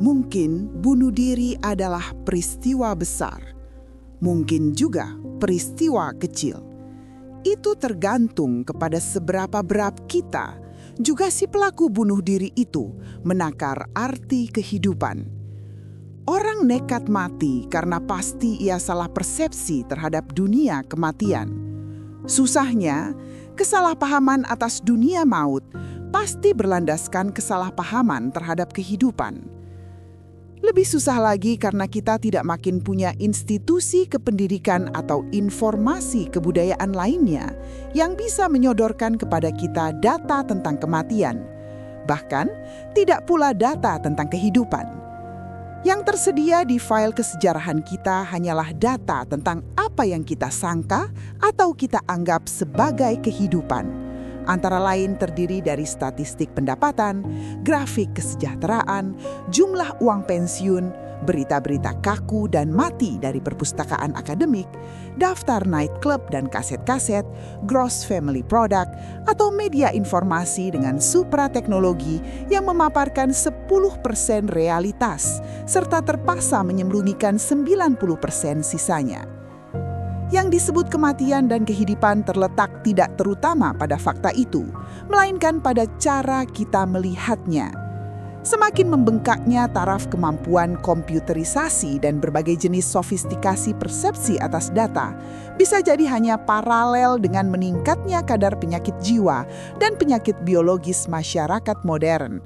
Mungkin bunuh diri adalah peristiwa besar, mungkin juga peristiwa kecil. Itu tergantung kepada seberapa berat kita, juga si pelaku bunuh diri itu, menakar arti kehidupan. Orang nekat mati karena pasti ia salah persepsi terhadap dunia kematian. Susahnya, kesalahpahaman atas dunia maut pasti berlandaskan kesalahpahaman terhadap kehidupan. Lebih susah lagi karena kita tidak makin punya institusi kependidikan atau informasi kebudayaan lainnya yang bisa menyodorkan kepada kita data tentang kematian. Bahkan, tidak pula data tentang kehidupan. Yang tersedia di file kesejarahan kita hanyalah data tentang apa yang kita sangka atau kita anggap sebagai kehidupan. Antara lain terdiri dari statistik pendapatan, grafik kesejahteraan, jumlah uang pensiun, berita-berita kaku dan mati dari perpustakaan akademik, daftar nightclub dan kaset-kaset, gross family product, atau media informasi dengan suprateknologi yang memaparkan 10% realitas, serta terpaksa menyembunyikan 90% sisanya. Yang disebut kematian dan kehidupan terletak tidak terutama pada fakta itu, melainkan pada cara kita melihatnya. Semakin membengkaknya taraf kemampuan komputerisasi dan berbagai jenis sofistikasi persepsi atas data, bisa jadi hanya paralel dengan meningkatnya kadar penyakit jiwa dan penyakit biologis masyarakat modern.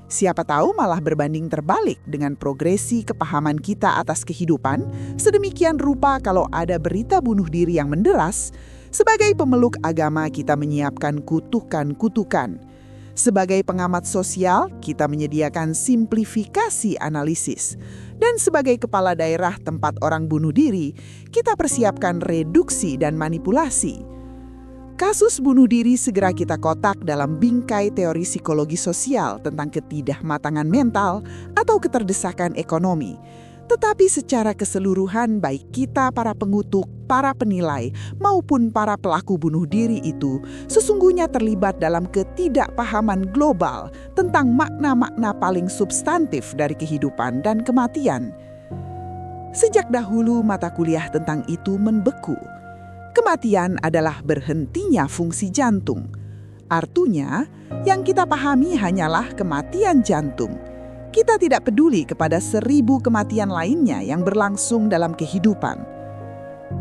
Siapa tahu malah berbanding terbalik dengan progresi kepahaman kita atas kehidupan, sedemikian rupa kalau ada berita bunuh diri yang menderas. Sebagai pemeluk agama kita menyiapkan kutukan-kutukan. Sebagai pengamat sosial, kita menyediakan simplifikasi analisis. Dan sebagai kepala daerah tempat orang bunuh diri, kita persiapkan reduksi dan manipulasi. Kasus bunuh diri segera kita kotak dalam bingkai teori psikologi sosial tentang ketidakmatangan mental atau keterdesakan ekonomi. Tetapi secara keseluruhan baik kita para pengutuk, para penilai, maupun para pelaku bunuh diri itu sesungguhnya terlibat dalam ketidakpahaman global tentang makna-makna paling substantif dari kehidupan dan kematian. Sejak dahulu mata kuliah tentang itu membeku. Kematian adalah berhentinya fungsi jantung. Artinya, yang kita pahami hanyalah kematian jantung. Kita tidak peduli kepada 1000 kematian lainnya yang berlangsung dalam kehidupan.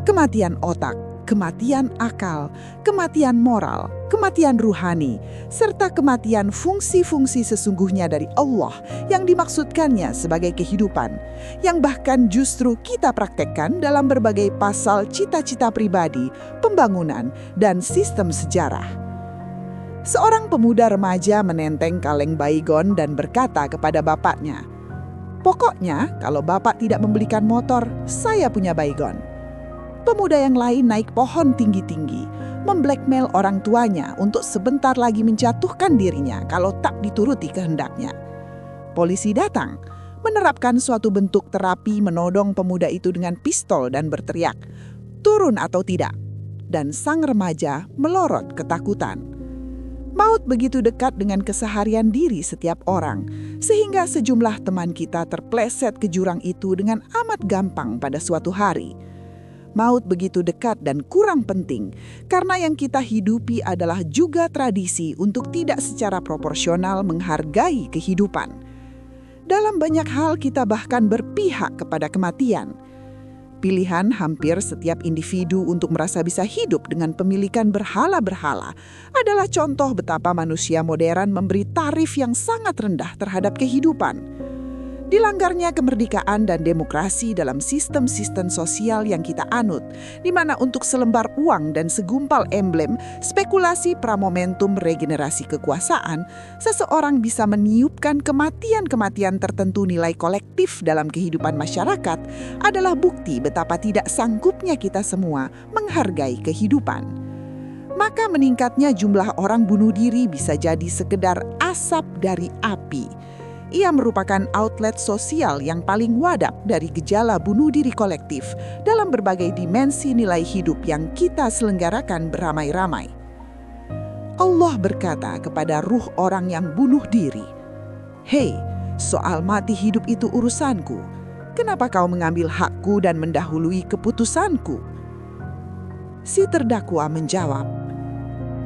Kematian otak, kematian akal, kematian moral, kematian ruhani, serta kematian fungsi-fungsi sesungguhnya dari Allah yang dimaksudkannya sebagai kehidupan, yang bahkan justru kita praktekkan dalam berbagai pasal cita-cita pribadi, pembangunan, dan sistem sejarah. Seorang pemuda remaja menenteng kaleng baygon dan berkata kepada bapaknya, "Pokoknya kalau bapak tidak membelikan motor, saya punya baygon." Pemuda yang lain naik pohon tinggi-tinggi, memblackmail orang tuanya untuk sebentar lagi menjatuhkan dirinya kalau tak dituruti kehendaknya. Polisi datang, menerapkan suatu bentuk terapi menodong pemuda itu dengan pistol dan berteriak, "Turun atau tidak?" Dan sang remaja melorot ketakutan. Maut begitu dekat dengan keseharian diri setiap orang, sehingga sejumlah teman kita terpleset ke jurang itu dengan amat gampang pada suatu hari. Maut begitu dekat dan kurang penting, karena yang kita hidupi adalah juga tradisi untuk tidak secara proporsional menghargai kehidupan. Dalam banyak hal kita bahkan berpihak kepada kematian. Pilihan hampir setiap individu untuk merasa bisa hidup dengan pemilikan berhala-berhala adalah contoh betapa manusia modern memberi tarif yang sangat rendah terhadap kehidupan. Dilanggarnya kemerdekaan dan demokrasi dalam sistem-sistem sosial yang kita anut, di mana untuk selembar uang dan segumpal emblem spekulasi pramomentum regenerasi kekuasaan, seseorang bisa meniupkan kematian-kematian tertentu nilai kolektif dalam kehidupan masyarakat adalah bukti betapa tidak sanggupnya kita semua menghargai kehidupan. Maka meningkatnya jumlah orang bunuh diri bisa jadi sekedar asap dari api. Ia merupakan outlet sosial yang paling wadap dari gejala bunuh diri kolektif dalam berbagai dimensi nilai hidup yang kita selenggarakan beramai-ramai. Allah berkata kepada ruh orang yang bunuh diri, "Hei, Soal mati hidup itu urusanku. Kenapa kau mengambil hakku dan mendahului keputusanku?" Si terdakwa menjawab,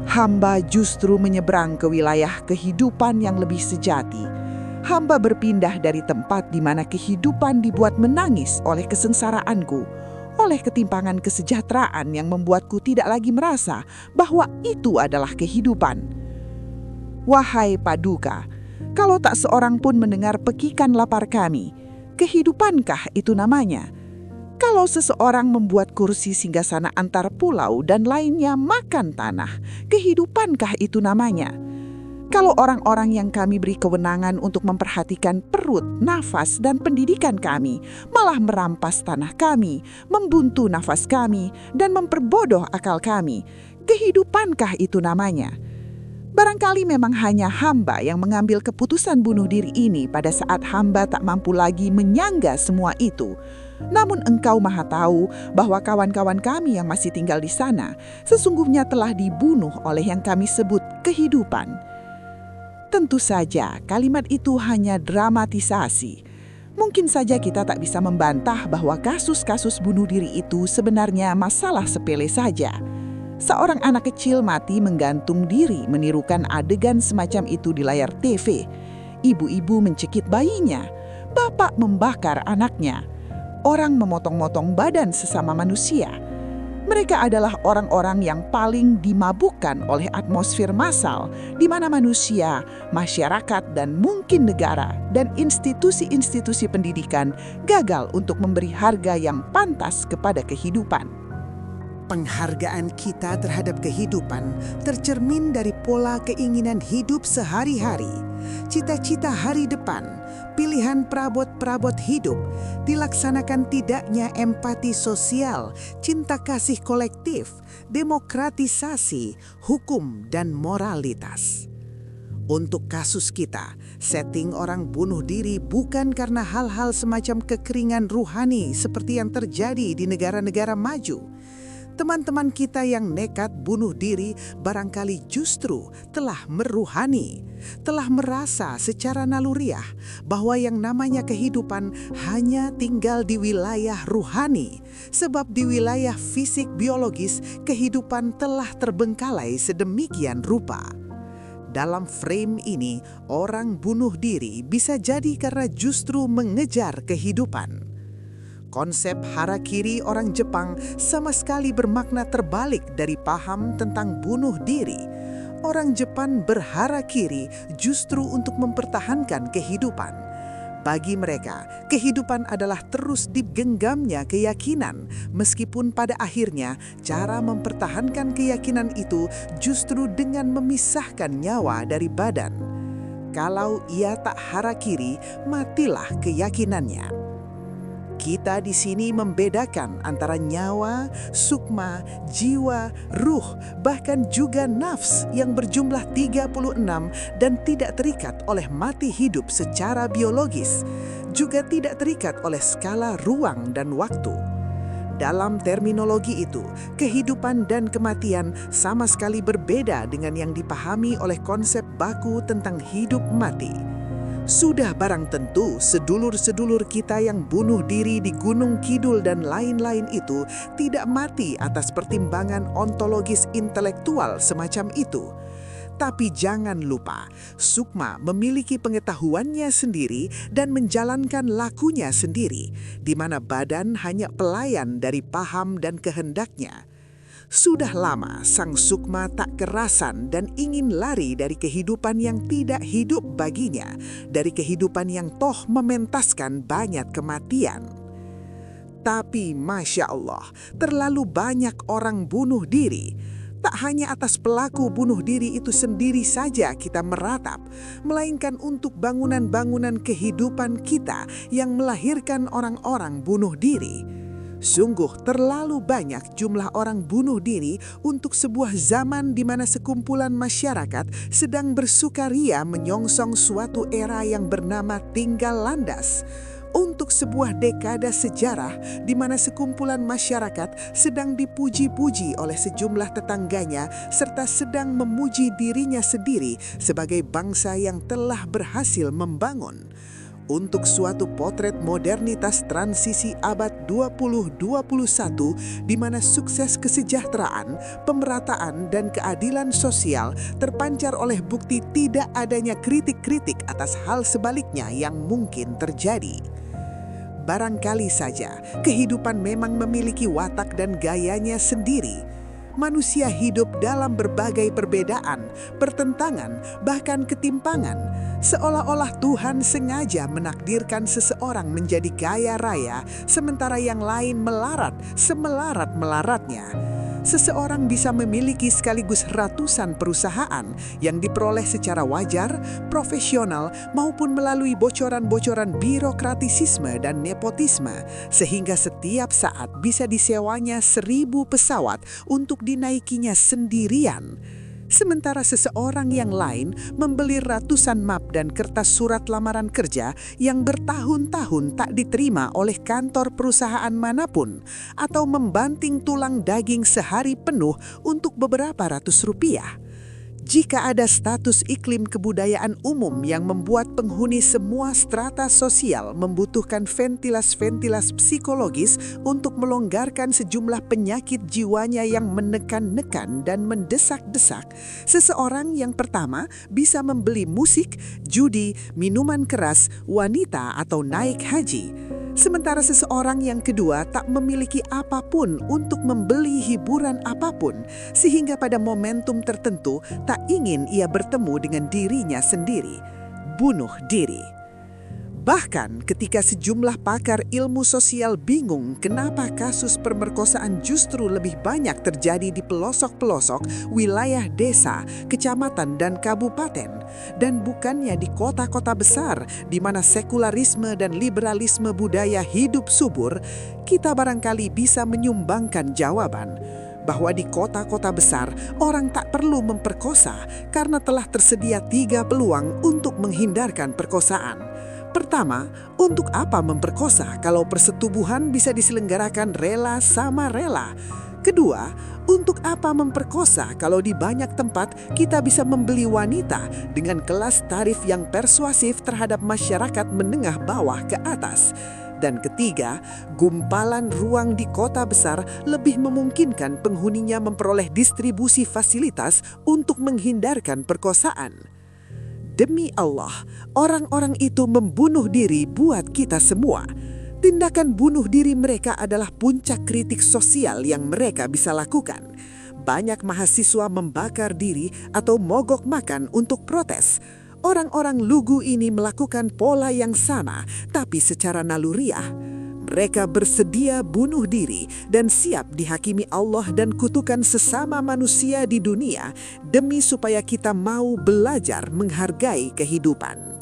"Hamba justru menyeberang ke wilayah kehidupan yang lebih sejati. Hamba berpindah dari tempat di mana kehidupan dibuat menangis oleh kesengsaraanku, oleh ketimpangan kesejahteraan yang membuatku tidak lagi merasa bahwa itu adalah kehidupan. Wahai Paduka, kalau tak seorang pun mendengar pekikan lapar kami, kehidupankah itu namanya? Kalau seseorang membuat kursi singgasana antar pulau dan lainnya makan tanah, kehidupankah itu namanya? Kalau orang-orang yang kami beri kewenangan untuk memperhatikan perut, nafas, dan pendidikan kami malah merampas tanah kami, membuntu nafas kami, dan memperbodoh akal kami, kehidupankah itu namanya? Barangkali memang hanya hamba yang mengambil keputusan bunuh diri ini pada saat hamba tak mampu lagi menyangga semua itu. Namun Engkau Maha tahu bahwa kawan-kawan kami yang masih tinggal di sana sesungguhnya telah dibunuh oleh yang kami sebut kehidupan." Tentu saja kalimat itu hanya dramatisasi. Mungkin saja kita tak bisa membantah bahwa kasus-kasus bunuh diri itu sebenarnya masalah sepele saja. Seorang anak kecil mati menggantung diri menirukan adegan semacam itu di layar TV. Ibu-ibu mencekik bayinya, bapak membakar anaknya, orang memotong-motong badan sesama manusia. Mereka adalah orang-orang yang paling dimabukkan oleh atmosfer massal di mana manusia, masyarakat, dan mungkin negara dan institusi-institusi pendidikan gagal untuk memberi harga yang pantas kepada kehidupan. Penghargaan kita terhadap kehidupan tercermin dari pola keinginan hidup sehari-hari, cita-cita hari depan, pilihan perabot-perabot hidup, dilaksanakan tidaknya empati sosial, cinta kasih kolektif, demokratisasi, hukum, dan moralitas. Untuk kasus kita, setting orang bunuh diri bukan karena hal-hal semacam kekeringan ruhani seperti yang terjadi di negara-negara maju. Teman-teman kita yang nekat bunuh diri barangkali justru telah meruhani, telah merasa secara naluriah bahwa yang namanya kehidupan hanya tinggal di wilayah ruhani, sebab di wilayah fisik biologis kehidupan telah terbengkalai sedemikian rupa. Dalam frame ini, orang bunuh diri bisa jadi karena justru mengejar kehidupan. Konsep harakiri orang Jepang sama sekali bermakna terbalik dari paham tentang bunuh diri. Orang Jepang berharakiri justru untuk mempertahankan kehidupan. Bagi mereka, kehidupan adalah terus digenggamnya keyakinan, meskipun pada akhirnya cara mempertahankan keyakinan itu justru dengan memisahkan nyawa dari badan. Kalau ia tak harakiri, matilah keyakinannya. Kita di sini membedakan antara nyawa, sukma, jiwa, ruh, bahkan juga nafs yang berjumlah 36 dan tidak terikat oleh mati hidup secara biologis, juga tidak terikat oleh skala ruang dan waktu. Dalam terminologi itu, kehidupan dan kematian sama sekali berbeda dengan yang dipahami oleh konsep baku tentang hidup mati. Sudah barang tentu sedulur-sedulur kita yang bunuh diri di Gunung Kidul dan lain-lain itu tidak mati atas pertimbangan ontologis intelektual semacam itu. Tapi jangan lupa, sukma memiliki pengetahuannya sendiri dan menjalankan lakunya sendiri, di mana badan hanya pelayan dari paham dan kehendaknya. Sudah lama sang sukma tak kerasan dan ingin lari dari kehidupan yang tidak hidup baginya, dari kehidupan yang toh mementaskan banyak kematian. Tapi Masya Allah, terlalu banyak orang bunuh diri. Tak hanya atas pelaku bunuh diri itu sendiri saja kita meratap, melainkan untuk bangunan-bangunan kehidupan kita yang melahirkan orang-orang bunuh diri. Sungguh terlalu banyak jumlah orang bunuh diri untuk sebuah zaman di mana sekumpulan masyarakat sedang bersukaria menyongsong suatu era yang bernama tinggal landas. Untuk sebuah dekada sejarah di mana sekumpulan masyarakat sedang dipuji-puji oleh sejumlah tetangganya serta sedang memuji dirinya sendiri sebagai bangsa yang telah berhasil membangun. untuk suatu potret modernitas transisi abad 20-21 di mana sukses kesejahteraan, pemerataan, dan keadilan sosial terpancar oleh bukti tidak adanya kritik-kritik atas hal sebaliknya yang mungkin terjadi. Barangkali saja kehidupan memang memiliki watak dan gayanya sendiri. Manusia hidup dalam berbagai perbedaan, pertentangan, bahkan ketimpangan. Seolah-olah Tuhan sengaja menakdirkan seseorang menjadi kaya raya, sementara yang lain melarat, semelarat-melaratnya. Seseorang bisa memiliki sekaligus ratusan perusahaan yang diperoleh secara wajar, profesional, maupun melalui bocoran-bocoran birokratisisme dan nepotisme, sehingga setiap saat bisa disewanya 1.000 pesawat untuk dinaikinya sendirian. Sementara seseorang yang lain membeli ratusan map dan kertas surat lamaran kerja yang bertahun-tahun tak diterima oleh kantor perusahaan manapun, atau membanting tulang daging sehari penuh untuk beberapa ratus rupiah. Jika ada status iklim kebudayaan umum yang membuat penghuni semua strata sosial membutuhkan ventilas-ventilas psikologis untuk melonggarkan sejumlah penyakit jiwanya yang menekan-nekan dan mendesak-desak, seseorang yang pertama bisa membeli musik, judi, minuman keras, wanita, atau naik haji. Sementara seseorang yang kedua tak memiliki apapun untuk membeli hiburan apapun, sehingga pada momentum tertentu tak ingin ia bertemu dengan dirinya sendiri. Bunuh diri. Bahkan ketika sejumlah pakar ilmu sosial bingung kenapa kasus pemerkosaan justru lebih banyak terjadi di pelosok-pelosok wilayah desa, kecamatan, dan kabupaten, dan bukannya di kota-kota besar di mana sekularisme dan liberalisme budaya hidup subur, kita barangkali bisa menyumbangkan jawaban bahwa di kota-kota besar orang tak perlu memperkosa karena telah tersedia 3 peluang untuk menghindarkan perkosaan. Pertama, untuk apa memperkosa kalau persetubuhan bisa diselenggarakan rela sama rela? Kedua, untuk apa memperkosa kalau di banyak tempat kita bisa membeli wanita dengan kelas tarif yang persuasif terhadap masyarakat menengah bawah ke atas? Dan ketiga, gumpalan ruang di kota besar lebih memungkinkan penghuninya memperoleh distribusi fasilitas untuk menghindarkan perkosaan. Demi Allah, orang-orang itu membunuh diri buat kita semua. Tindakan bunuh diri mereka adalah puncak kritik sosial yang mereka bisa lakukan. Banyak mahasiswa membakar diri atau mogok makan untuk protes. Orang-orang lugu ini melakukan pola yang sama, tapi secara naluriah. Mereka bersedia bunuh diri dan siap dihakimi Allah dan kutukan sesama manusia di dunia demi supaya kita mau belajar menghargai kehidupan.